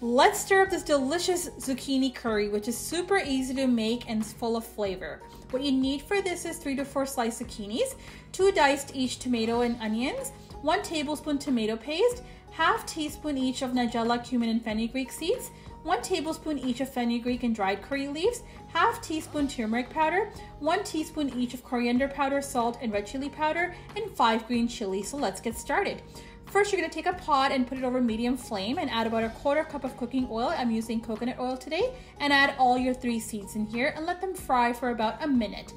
Let's stir up this delicious zucchini curry, which is super easy to make and full of flavor. What you need for this is 3 to 4 sliced zucchinis, 2 diced each tomato and onions, 1 tablespoon tomato paste, half teaspoon each of nigella, cumin, and fenugreek seeds, 1 tablespoon each of fenugreek and dried curry leaves, half teaspoon turmeric powder, 1 teaspoon each of coriander powder, salt, and red chili powder, and 5 green chilies. So let's get started. First, you're going to take a pot and put it over medium flame and add about 1/4 cup of cooking oil. I'm using coconut oil today, and add all your 3 seeds in here and let them fry for about a minute.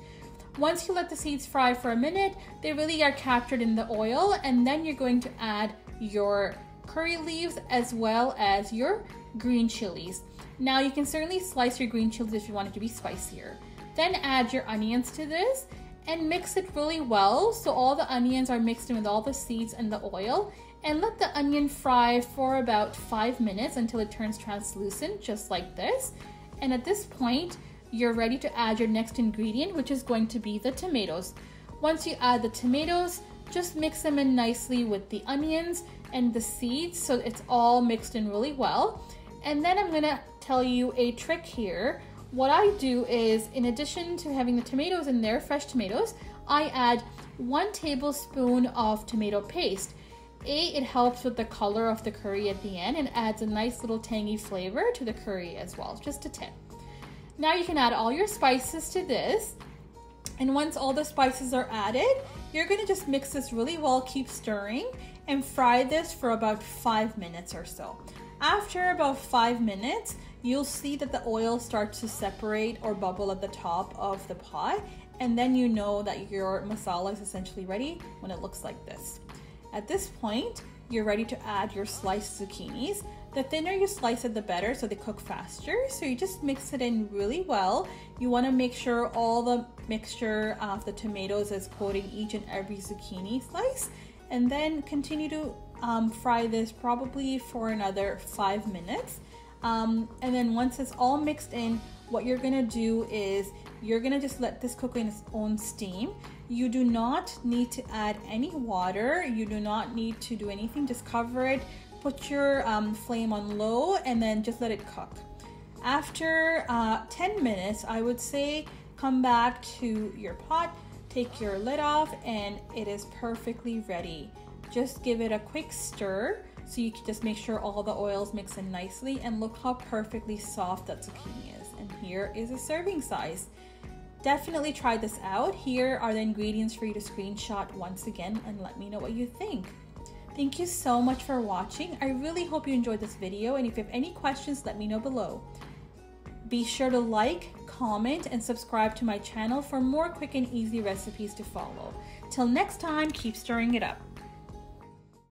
Once you let the seeds fry for a minute, they really are captured in the oil, and then you're going to add your curry leaves as well as your green chilies. Now you can certainly slice your green chilies if you want it to be spicier. Then add your onions to this and mix it really well so all the onions are mixed in with all the seeds and the oil, and let the onion fry for about 5 minutes until it turns translucent, just like this. And at this point, you're ready to add your next ingredient, which is going to be the tomatoes. Once you add the tomatoes, just mix them in nicely with the onions and the seeds so it's all mixed in really well. And then I'm gonna tell you a trick here. What I do is, in addition to having the tomatoes in there, fresh tomatoes, I add 1 tablespoon of tomato paste. It helps with the color of the curry at the end and adds a nice little tangy flavor to the curry as well, just a tip. Now you can add all your spices to this, and once all the spices are added, you're gonna just mix this really well, keep stirring, and fry this for about 5 minutes or so. After about 5 minutes, you'll see that the oil starts to separate or bubble at the top of the pot, and then you know that your masala is essentially ready when it looks like this. At this point, you're ready to add your sliced zucchinis. The thinner you slice it, the better, so they cook faster. So you just mix it in really well. You want to make sure all the mixture of the tomatoes is coating each and every zucchini slice, and then continue to fry this probably for another 5 minutes. And then once it's all mixed in, what you're gonna do is you're gonna just let this cook in its own steam. You do not need to add any water. You do not need to do anything. Just cover it, put your flame on low, and then just let it cook. After 10 minutes, I would say, come back to your pot, take your lid off, and it is perfectly ready. Just give it a quick stir so you can just make sure all the oils mix in nicely, and look how perfectly soft that zucchini is. And here is a serving size. Definitely try this out. Here are the ingredients for you to screenshot once again and let me know what you think. Thank you so much for watching. I really hope you enjoyed this video, and if you have any questions, let me know below. Be sure to like, comment, and subscribe to my channel for more quick and easy recipes to follow. Till next time, keep stirring it up.